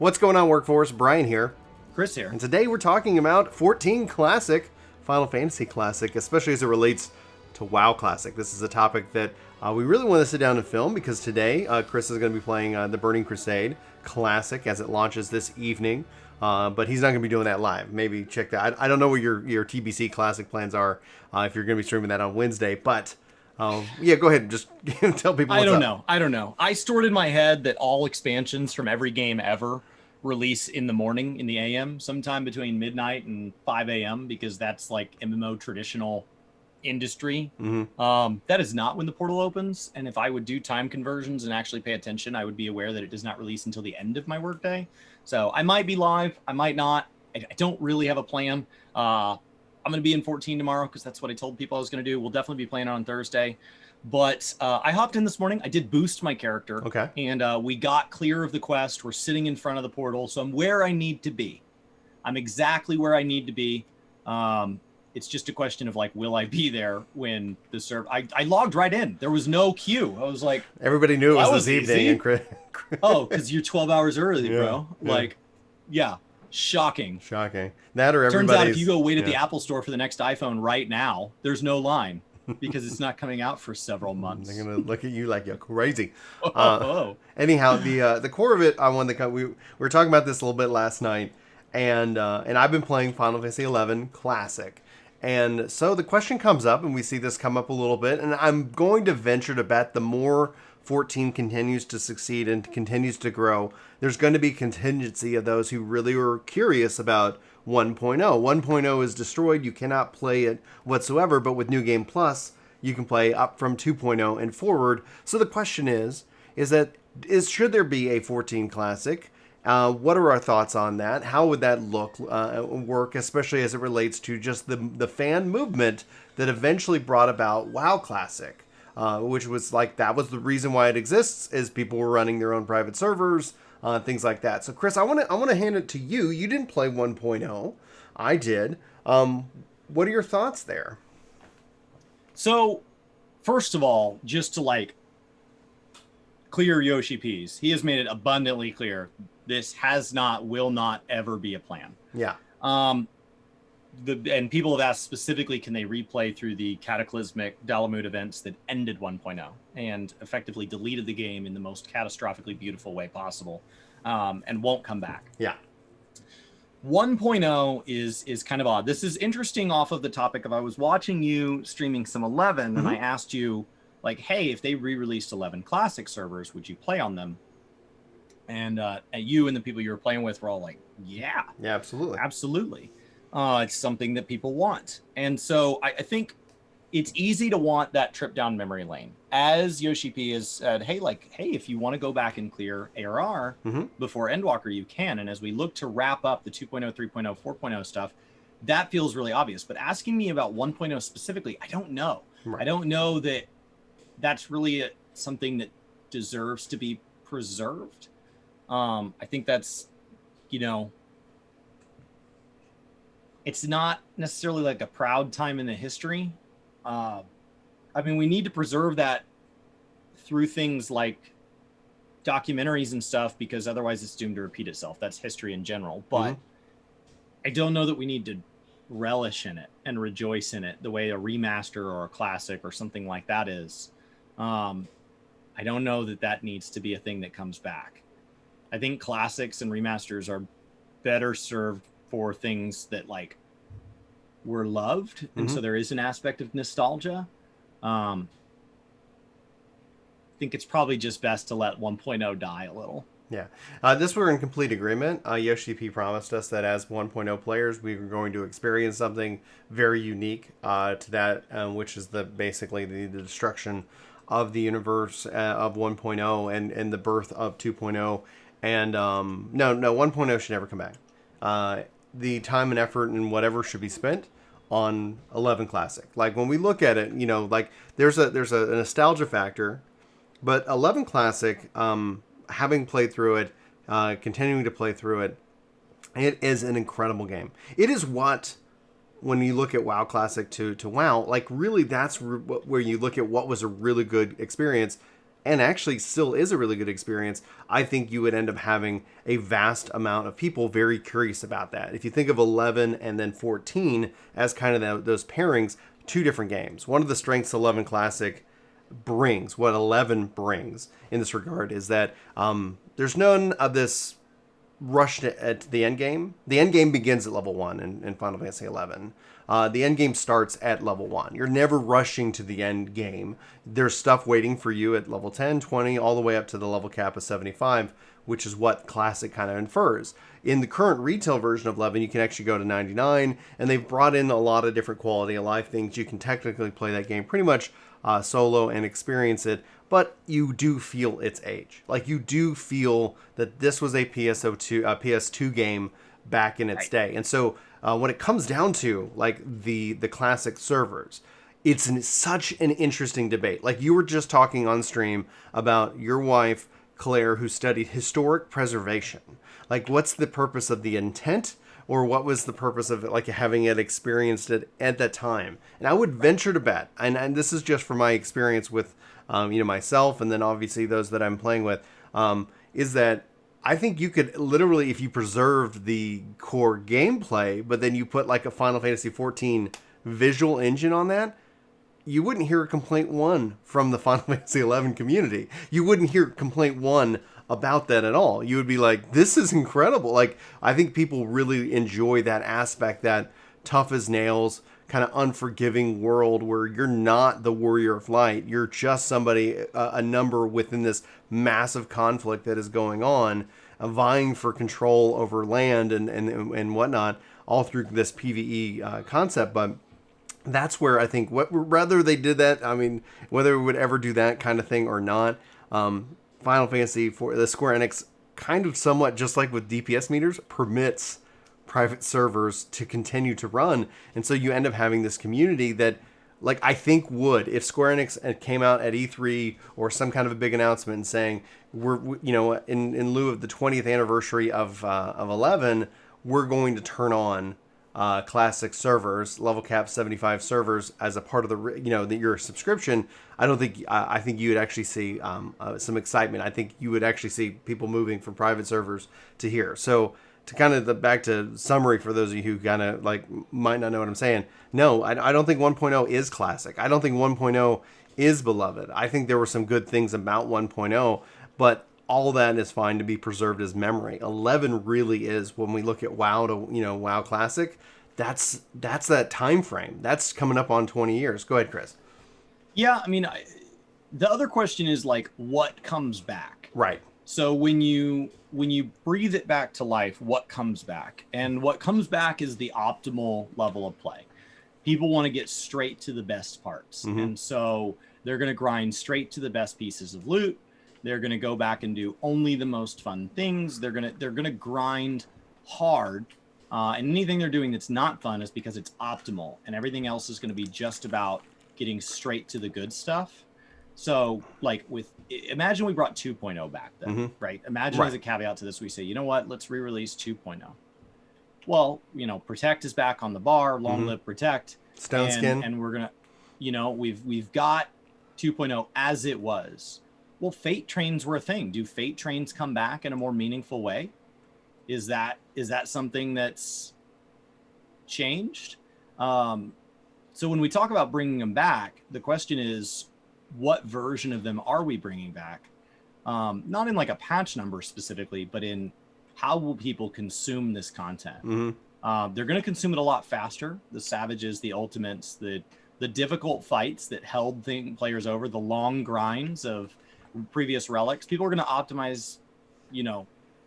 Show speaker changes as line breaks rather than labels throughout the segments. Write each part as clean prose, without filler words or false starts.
What's going on, Workforce? Brian here.
Chris here.
And today we're talking about 14 Classic, Final Fantasy Classic, especially as it relates to WoW Classic. This is a topic that we really want to sit down and film because today Chris is going to be playing the Burning Crusade Classic as it launches this evening. But he's not going to be doing that live. Maybe check that. I don't know what your TBC Classic plans are if you're going to be streaming that on Wednesday. But yeah, go ahead and just tell people what's up.
I don't know. I stored in my head that all expansions from every game ever release in the morning, in the AM, sometime between midnight and 5 a.m. because that's like MMO traditional industry.
Mm-hmm.
That is not when the portal opens. And if I would do time conversions and actually pay attention, I would be aware that it does not release until the end of my workday. So I might be live. I might not. I don't really have a plan. I'm going to be in 14 tomorrow because that's what I told people I was going to do. We'll definitely be playing on Thursday. But I hopped in this morning. I did boost my character.
Okay.
And we got clear of the quest. We're sitting in front of the portal. So I'm where I need to be. I'm exactly where I need to be. It's just a question of like, will I be there when the server... I logged right in. There was no queue. I was like...
Everybody knew it was this evening.
Oh, because you're 12 hours early, bro.
Yeah.
Like, yeah. Shocking.
That or everybody's...
Turns out if you go wait at the Apple Store for the next iPhone right now, there's no line because it's not coming out for several months.
They're going to look at you like you're crazy.
Anyhow,
the core of it, I wanted to... We were talking about this a little bit last night, and I've been playing Final Fantasy XI Classic. And so the question comes up, and we see this come up a little bit, and I'm going to venture to bet the more 14 continues to succeed and continues to grow, there's going to be contingency of those who really are curious about 1.0. 1.0 is destroyed. You cannot play it whatsoever, but with New Game Plus, you can play up from 2.0 and forward. So the question should there be a 14 Classic? What are our thoughts on that? How would that work, especially as it relates to just the fan movement that eventually brought about WoW Classic, which was like, that was the reason why it exists, is people were running their own private servers, things like that. So Chris, I want to hand it to you. You didn't play 1.0. I did. What are your thoughts there?
So, first of all, just to like clear Yoshi P's, he has made it abundantly clear this will not ever be a plan.
Yeah.
And people have asked specifically, can they replay through the cataclysmic Dalamud events that ended 1.0 and effectively deleted the game in the most catastrophically beautiful way possible, and won't come back.
Yeah.
1.0 is kind of odd. This is interesting off of the topic of, I was watching you streaming some 11,
mm-hmm.
and I asked you, like, hey, if they re-released 11 Classic servers, would you play on them? And you and the people you were playing with were all like, yeah, absolutely. It's something that people want. And so I think it's easy to want that trip down memory lane. As Yoshi P has said, hey, if you want to go back and clear ARR
mm-hmm.
before Endwalker, you can. And as we look to wrap up the 2.0, 3.0, 4.0 stuff, that feels really obvious. But asking me about 1.0 specifically, I don't know.
Right. I
don't know that that's really something that deserves to be preserved. I think that's, it's not necessarily like a proud time in the history. We need to preserve that through things like documentaries and stuff, because otherwise it's doomed to repeat itself. That's history in general. But
mm-hmm.
I don't know that we need to relish in it and rejoice in it the way a remaster or a classic or something like that is. I don't know that needs to be a thing that comes back. I think classics and remasters are better served for things that like were loved. And
mm-hmm.
so there is an aspect of nostalgia. I think it's probably just best to let 1.0 die a little.
Yeah. This we're in complete agreement. Yoshi P promised us that as 1.0 players, we were going to experience something very unique to that, which is basically the destruction of the universe of 1.0 and the birth of 2.0. And no, 1.0 should never come back. The time and effort and whatever should be spent on 11 Classic. Like when we look at it, like there's a nostalgia factor, but 11 Classic, having played through it, continuing to play through it, it is an incredible game. It is what, when you look at WoW Classic to WoW, like really that's where you look at what was a really good experience. and actually still is a really good experience, I think you would end up having a vast amount of people very curious about that. If you think of 11 and then 14 as kind of those pairings, two different games. One of the strengths 11 Classic brings, what 11 brings in this regard, is that there's none of this rush at the end game. The end game begins at level 1 in Final Fantasy XI. The end game starts at level 1. You're never rushing to the end game. There's stuff waiting for you at level 10, 20, all the way up to the level cap of 75, which is what Classic kind of infers. In the current retail version of 11, you can actually go to 99, and they've brought in a lot of different quality of life things. You can technically play that game pretty much solo and experience it, but you do feel its age. Like, you do feel that this was a PS2 game back in its day. And so when it comes down to like the classic servers, it's such an interesting debate. Like, you were just talking on stream about your wife, Claire, who studied historic preservation. Like, what's the purpose of the intent, or what was the purpose of it, like having it experienced it at that time? And I would venture to bet, and this is just from my experience with myself, and then obviously those that I'm playing with, is that I think you could literally, if you preserved the core gameplay, but then you put like a Final Fantasy XIV visual engine on that, you wouldn't hear complaint one from the Final Fantasy XI community. You wouldn't hear complaint one about that at all. You would be like, this is incredible. Like, I think people really enjoy that aspect, that tough as nails, kind of unforgiving world where you're not the warrior of light. You're just somebody, a number within this massive conflict that is going on, vying for control over land and whatnot, all through this PvE concept. But that's where I think, whether they did that, I mean, whether we would ever do that kind of thing or not, Final Fantasy for the Square Enix, kind of somewhat just like with DPS meters, permits private servers to continue to run. And so you end up having this community that, like, I think would, if Square Enix came out at E3 or some kind of a big announcement and saying, we're, in lieu of the 20th anniversary of 11, we're going to turn on classic servers, level cap 75 servers as a part of your subscription. I think you would actually see some excitement. I think you would actually see people moving from private servers to here. So to kind of back to summary for those of you who kind of like might not know what I'm saying. No, I don't think 1.0 is classic. I don't think 1.0 is beloved. I think there were some good things about 1.0, but all that is fine to be preserved as memory. 11 really is, when we look at WoW to WoW Classic, that's that time frame. That's coming up on 20 years. Go ahead, Chris.
Yeah, I mean, the other question is like, what comes back?
Right.
So when you breathe it back to life, what comes back? And what comes back is the optimal level of play. People want to get straight to the best parts. Mm-hmm. And so they're going to grind straight to the best pieces of loot. They're going to go back and do only the most fun things. They're going to grind hard. And anything they're doing that's not fun is because it's optimal. And everything else is going to be just about getting straight to the good stuff. So, like, imagine we brought 2.0 back then, mm-hmm. right? Imagine as a caveat to this, we say, you know what, let's re-release 2.0. Well, Protect is back on the bar, long mm-hmm. live Protect.
Stone Skin.
And we're going to, we've got 2.0 as it was. Well, Fate Trains were a thing. Do Fate Trains come back in a more meaningful way? Is that something that's changed? So when we talk about bringing them back, the question is, what version of them are we bringing back? Not in like a patch number specifically, but in how will people consume this content? Mm-hmm. They're going to consume it a lot faster. The Savages, the Ultimates, the difficult fights that held players over, the long grinds of previous relics. People are going to optimize,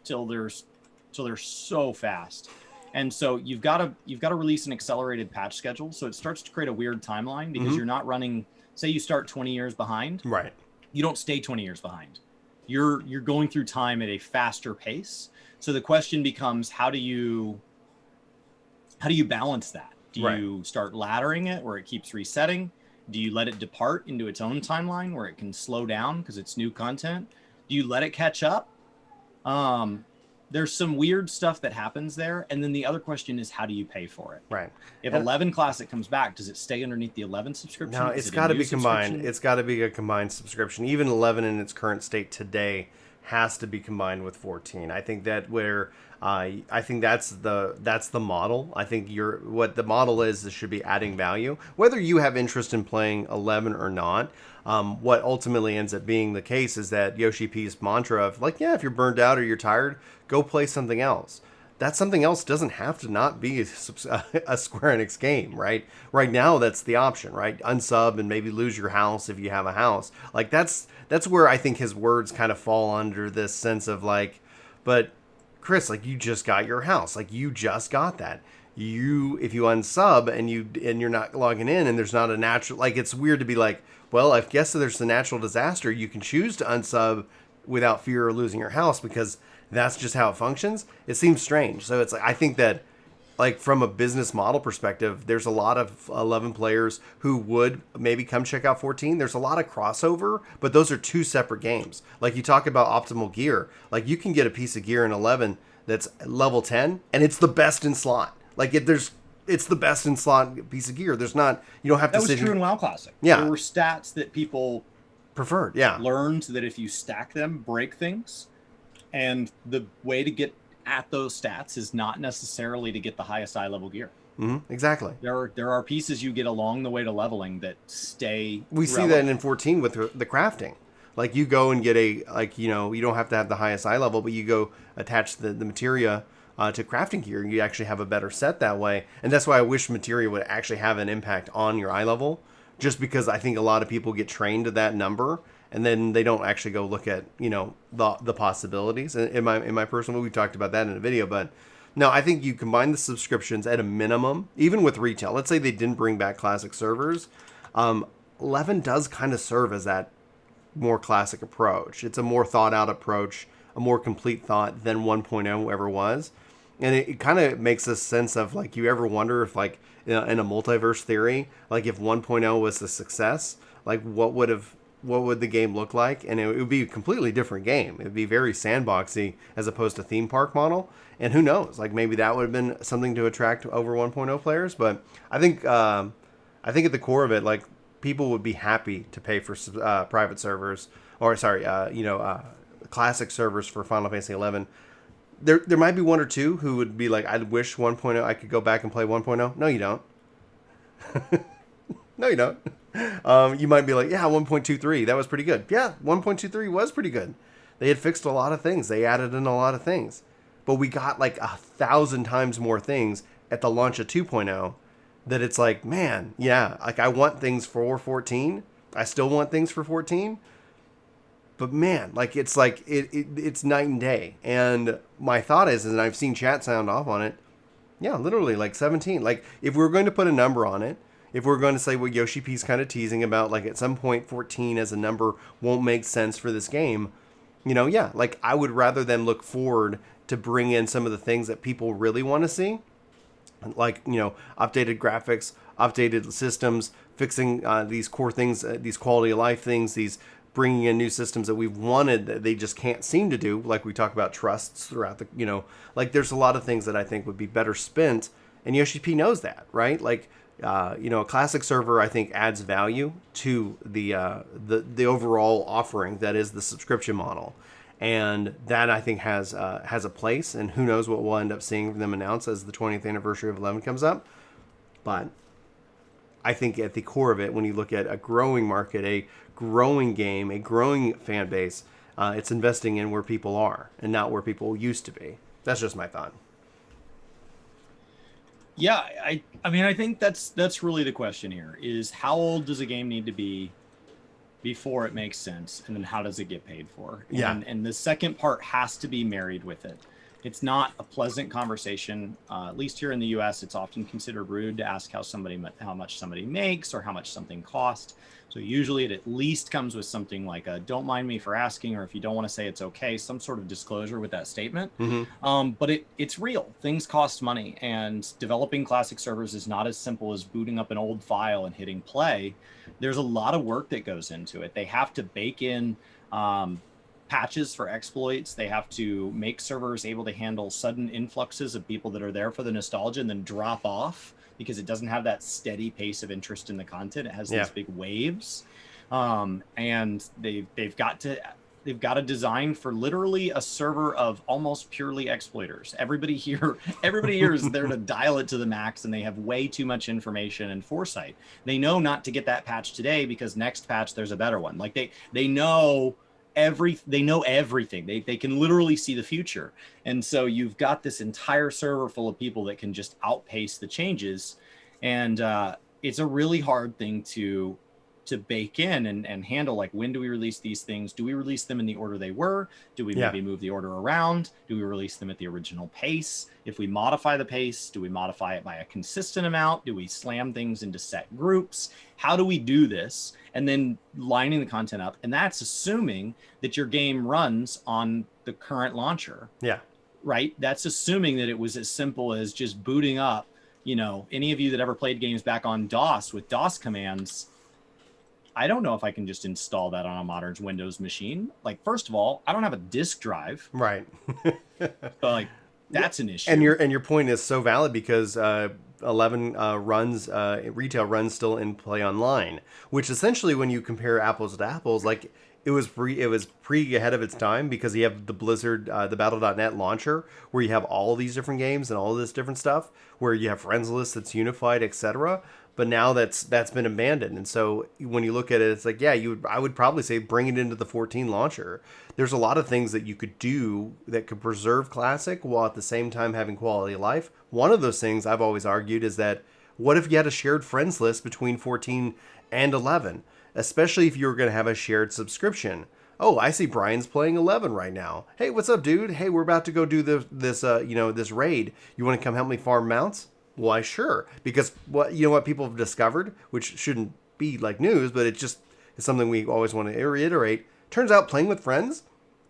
till they're so fast. And so you've got to release an accelerated patch schedule. So it starts to create a weird timeline because mm-hmm. you're not running. Say you start 20 years behind. Right. You don't stay 20 years behind. You're going through time at a faster pace. So the question becomes, how do you balance that? Do you start laddering it where it keeps resetting? Do you let it depart into its own timeline where it can slow down because it's new content? Do you let it catch up? there's some weird stuff that happens there. And then the other question is, how do you pay for it?
Right.
If 11 Classic comes back, does it stay underneath the 11 subscription?
No, it's got to be combined. It's got to be a combined subscription. Even 11 in its current state today has to be combined with 14. I think that's the model. I think what the model is should be adding value. Whether you have interest in playing 11 or not, what ultimately ends up being the case is that Yoshi P's mantra of like, yeah, if you're burned out or you're tired, go play something else. That something else doesn't have to not be a Square Enix game, right? Right now, that's the option, right? Unsub and maybe lose your house if you have a house. Like that's where I think his words kind of fall under this sense of like, but Chris, like you just got your house, like you just got that. If you unsub and you're not logging in and there's not a natural, like it's weird to be like, well, I guess there's a natural disaster. You can choose to unsub without fear of losing your house because that's just how it functions. It seems strange. So it's like, I think that like from a business model perspective, there's a lot of 11 players who would maybe come check out 14. There's a lot of crossover, but those are two separate games. Like you talk about optimal gear, like you can get a piece of gear in 11 that's level 10 and it's the best in slot. Like it's the best in slot piece of gear. There's not, you don't have to
That was true in WoW Classic.
Yeah.
There were stats that people
preferred. Yeah.
Learned that if you stack them, break things. And the way to get at those stats is not necessarily to get the highest eye level gear.
Mm-hmm, exactly.
There are pieces you get along the way to leveling that stay.
We see that in 14 with the crafting. Like you go and get you don't have to have the highest eye level, but you go attach the materia to crafting gear, and you actually have a better set that way. And that's why I wish materia would actually have an impact on your eye level, just because I think a lot of people get trained to that number. And then they don't actually go look at, the possibilities. In my personal, we talked about that in a video, but no, I think you combine the subscriptions at a minimum, even with retail. Let's say they didn't bring back classic servers. 11 does kind of serve as that more classic approach. It's a more thought out approach, a more complete thought than 1.0 ever was. And it kind of makes a sense of like, you ever wonder if like in a multiverse theory, like if 1.0 was a success, like what would the game look like? And it would be a completely different game. It would be very sandboxy as opposed to theme park model. And who knows? Like maybe that would have been something to attract over 1.0 players. But I think at the core of it, like people would be happy to pay for private servers classic servers for Final Fantasy XI. There might be one or two who would be like, I wish 1.0 I could go back and play 1.0. No, you don't. No, you don't. You might be like, yeah, 1.23, that was pretty good. Yeah, 1.23 was pretty good. They had fixed a lot of things. They added in a lot of things. But we got like 1,000 times more things at the launch of 2.0 that it's like, man, yeah, like I want things for 14. I still want things for 14. But man, like it's night and day. And my thought is, and I've seen chat sound off on it, yeah, literally like 17. Like if we were going to put a number on it, if we're going to say what Yoshi P's kind of teasing about, like at some point 14 as a number won't make sense for this game, yeah, like I would rather them look forward to bring in some of the things that people really want to see, like, updated graphics, updated systems, fixing these core things, these quality of life things, these bringing in new systems that we've wanted that they just can't seem to do, like we talk about trusts throughout the, like there's a lot of things that I think would be better spent, and Yoshi P knows that, right? Like, a classic server I think adds value to the overall offering that is the subscription model, and that I think has a place. And who knows what we'll end up seeing them announce as the 20th anniversary of 11 comes up. But I think at the core of it, when you look at a growing market, a growing game, a growing fan base, it's investing in where people are and not where people used to be. That's just my thought.
Yeah, I mean, I think that's really the question here is how old does a game need to be before it makes sense? And then how does it get paid for?
Yeah.
And the second part has to be married with it. It's not a pleasant conversation. At least here in the US, it's often considered rude to ask how much somebody makes or how much something costs. So usually it at least comes with something like a don't mind me for asking, or if you don't want to say it's okay, some sort of disclosure with that statement.
Mm-hmm.
But it's real. Things cost money, and developing classic servers is not as simple as booting up an old file and hitting play. There's a lot of work that goes into it. They have to bake in patches for exploits. They have to make servers able to handle sudden influxes of people that are there for the nostalgia and then drop off because it doesn't have that steady pace of interest in the content. It has these big waves. And they've got to design for literally a server of almost purely exploiters. Everybody here is there to dial it to the max, and they have way too much information and foresight. They know not to get that patch today because next patch there's a better one. Like they know everything. They can literally see the future. And so you've got this entire server full of people that can just outpace the changes. And it's a really hard thing to bake in and handle. Like, when do we release these things? Do we release them in the order they were? Do we maybe move the order around? Do we release them at the original pace? If we modify the pace, do we modify it by a consistent amount? Do we slam things into set groups? How do we do this? And then lining the content up. And that's assuming that your game runs on the current launcher.
Yeah.
Right? That's assuming that it was as simple as just booting up. You know, any of you that ever played games back on DOS with DOS commands, I don't know if I can just install that on a modern Windows machine. Like, first of all, I don't have a disk drive.
Right.
So, like, that's an issue.
And your point is so valid because 11 retail runs still in Play Online, which essentially, when you compare apples to apples, like, it was pretty ahead of its time because you have the Blizzard, the Battle.net launcher, where you have all these different games and all this different stuff, where you have friends list that's unified, etc. But now that's been abandoned, and so when you look at it, it's like, I would probably say bring it into the 14 launcher. There's a lot of things that you could do that could preserve Classic while at the same time having quality of life. One of those things I've always argued is that, what if you had a shared friends list between 14 and 11, especially if you were going to have a shared subscription? Oh, I see Brian's playing 11 right now. Hey, what's up, dude? Hey, we're about to go do this raid. You want to come help me farm mounts? Why, sure. Because what people have discovered, which shouldn't be like news, but it just is something we always want to reiterate. Turns out playing with friends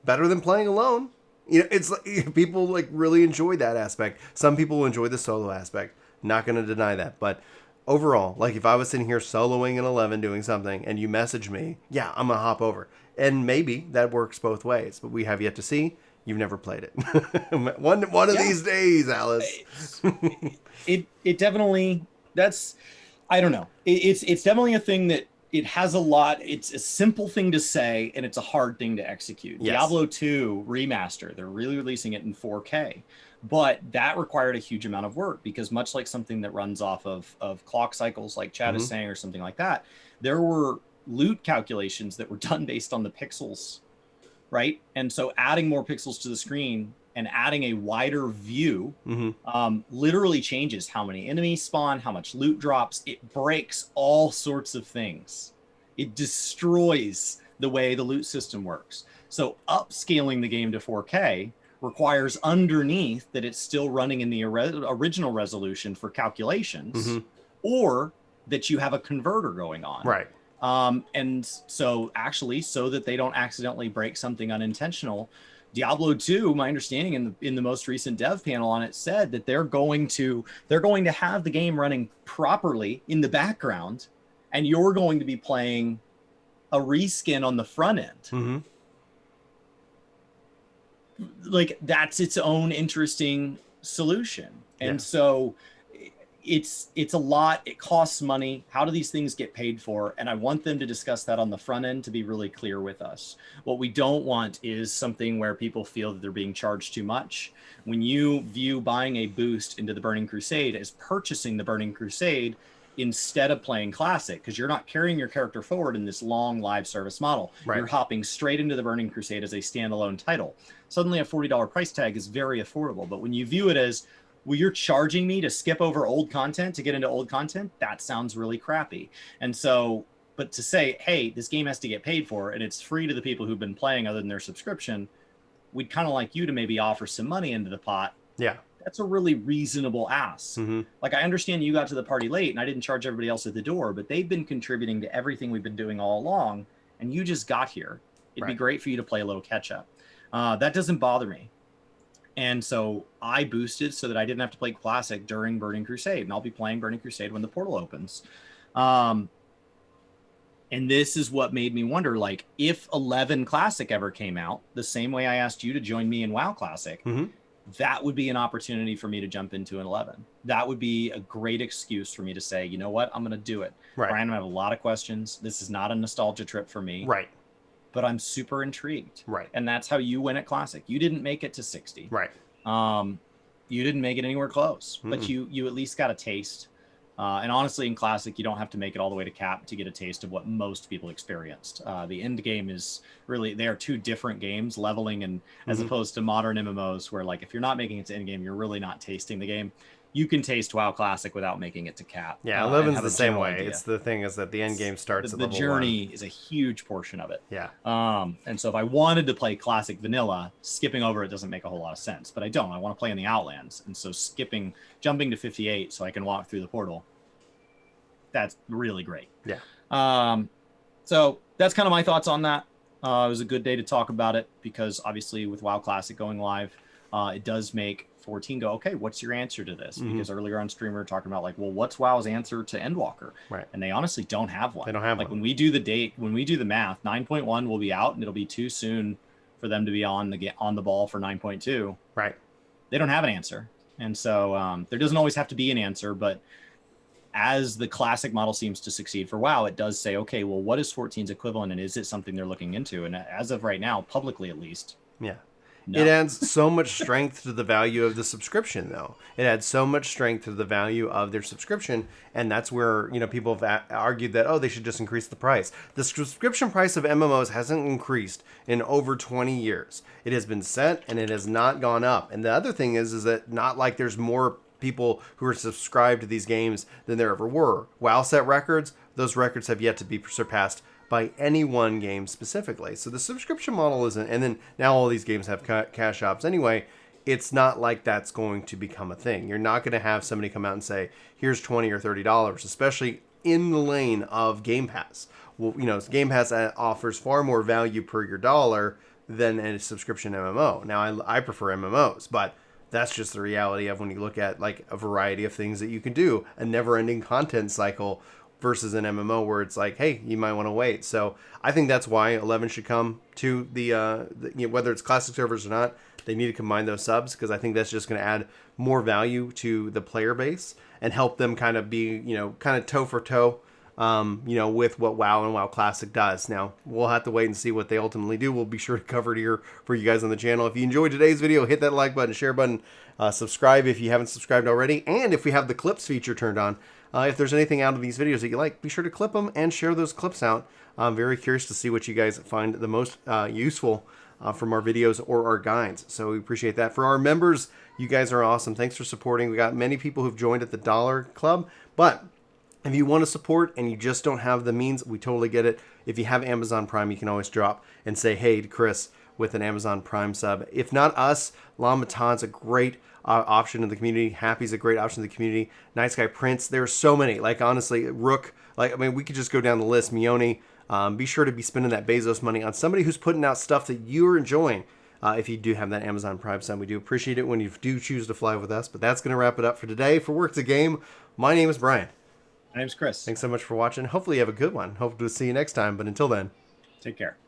better than playing alone. You know, it's like, people like really enjoy that aspect. Some people enjoy the solo aspect. Not going to deny that, but overall, like, if I was sitting here soloing in 11 doing something and you message me, I'm gonna hop over, and maybe that works both ways. But we have yet to see. You've never played it. one of these days, Alice.
It definitely, I don't know. It's definitely a thing that it has a lot. It's a simple thing to say, and it's a hard thing to execute. Yes. Diablo 2 remaster, they're really releasing it in 4K, but that required a huge amount of work because, much like something that runs off of clock cycles, like Chad is saying, or something like that, there were loot calculations that were done based on the pixels. Right. And so adding more pixels to the screen and adding a wider view literally changes how many enemies spawn, how much loot drops. It breaks all sorts of things. It destroys the way the loot system works. So upscaling the game to 4K requires underneath that it's still running in the original resolution for calculations, or that you have a converter going on.
Right.
And so actually, so that they don't accidentally break something unintentional, Diablo 2, my understanding in the most recent dev panel on it, said that they're going to have the game running properly in the background, and you're going to be playing a reskin on the front end. Like, that's its own interesting solution. And so it's a lot. It costs money. How do these things get paid for? And I want them to discuss that on the front end to be really clear with us. What we don't want is something where people feel that they're being charged too much. When you view buying a boost into the Burning Crusade as purchasing the Burning Crusade instead of playing Classic, because you're not carrying your character forward in this long live service model. Right. You're hopping straight into the Burning Crusade as a standalone title. Suddenly a $40 price tag is very affordable. But when you view it as, well, you're charging me to skip over old content to get into old content, that sounds really crappy. And so, but to say, hey, this game has to get paid for and it's free to the people who've been playing other than their subscription, we'd kind of like you to maybe offer some money into the pot.
Yeah.
That's a really reasonable ask. Like, I understand you got to the party late and I didn't charge everybody else at the door, but they've been contributing to everything we've been doing all along, and you just got here. It'd be great for you to play a little catch up. That doesn't bother me. And so I boosted so that I didn't have to play Classic during Burning Crusade, and I'll be playing Burning Crusade when the portal opens. And this is what made me wonder, like, if 11 Classic ever came out, the same way I asked you to join me in WoW Classic, that would be an opportunity for me to jump into an 11. That would be a great excuse for me to say, you know what, I'm going to do it.
Right.
Brian, I have a lot of questions. This is not a nostalgia trip for me.
Right.
But I'm super intrigued.
Right.
And that's how you win at Classic. You didn't make it to 60.
Right.
You didn't make it anywhere close, but you at least got a taste. And honestly, in Classic, you don't have to make it all the way to Cap to get a taste of what most people experienced. The end game is really, they are two different games, leveling and as opposed to modern MMOs where, like, if you're not making it to end game, you're really not tasting the game. You can taste WoW Classic without making it to Cap.
Yeah, 11's the same way. Idea. It's the thing is that the end game starts at
the
level
journey
1.
is a huge portion of it.
Yeah.
And so if I wanted to play Classic Vanilla, skipping over it doesn't make a whole lot of sense. But I don't. I want to play in the Outlands, and so jumping to 58 so I can walk through the portal. That's really great.
Yeah.
So that's kind of my thoughts on that. It was a good day to talk about it because obviously with WoW Classic going live, it does make 14 go, okay, what's your answer to this? Because earlier on stream we were talking about, like, well, what's WoW's answer to Endwalker?
Right.
And they honestly don't have one.
They don't have
like
one.
When we do the math, 9.1 will be out and it'll be too soon for them to be on the ball for 9.2.
Right.
They don't have an answer. And so there doesn't always have to be an answer, but as the Classic model seems to succeed for WoW, it does say, okay, well, what is 14's equivalent, and is it something they're looking into? And as of right now, publicly at least,
yeah,
no.
It adds so much strength to the value of the subscription, though. It adds so much strength to the value of their subscription, and that's where, you know, people have argued that, oh, they should just increase the price. The subscription price of MMOs hasn't increased in over 20 years. It has been set, and it has not gone up. And the other thing is that not like there's more people who are subscribed to these games than there ever were. WoW set records. Those records have yet to be surpassed by any one game specifically. So the subscription model isn't, and then now all these games have cash shops anyway. It's not like that's going to become a thing. You're not going to have somebody come out and say, here's $20 or $30, especially in the lane of Game Pass. Well, you know, Game Pass offers far more value per your dollar than a subscription MMO. Now, I prefer MMOs, but that's just the reality of when you look at, like, a variety of things that you can do. A never-ending content cycle versus an MMO where it's like, hey, you might want to wait. So I think that's why 11 should come to the you know, whether it's classic servers or not, they need to combine those subs, because I think that's just going to add more value to the player base and help them kind of be, you know, kind of toe for toe, you know, with what WoW and WoW Classic does. Now, we'll have to wait and see what they ultimately do. We'll be sure to cover it here for you guys on the channel. If you enjoyed today's video, hit that like button, share button, subscribe if you haven't subscribed already, and if we have the clips feature turned on, if there's anything out of these videos that you like, be sure to clip them and share those clips out. I'm very curious to see what you guys find the most useful from our videos or our guides. So we appreciate that. For our members, you guys are awesome. Thanks for supporting. We got many people who've joined at the $1 Club, but if you want to support and you just don't have the means, we totally get it. If you have Amazon Prime, you can always drop and say, hey, to Chris with an Amazon Prime sub. If not us, Lamatan's a great option in the community. Happy's a great option in the community. Night Sky Prince. There's so many. Like, honestly, Rook. Like, I mean, we could just go down the list. Mione. Be sure to be spending that Bezos money on somebody who's putting out stuff that you're enjoying. If you do have that Amazon Prime sub, we do appreciate it when you do choose to fly with us. But that's going to wrap it up for today. For Work to Game, my name is Brian.
My name's Chris.
Thanks so much for watching. Hopefully you have a good one. Hope to see you next time. But until then,
take care.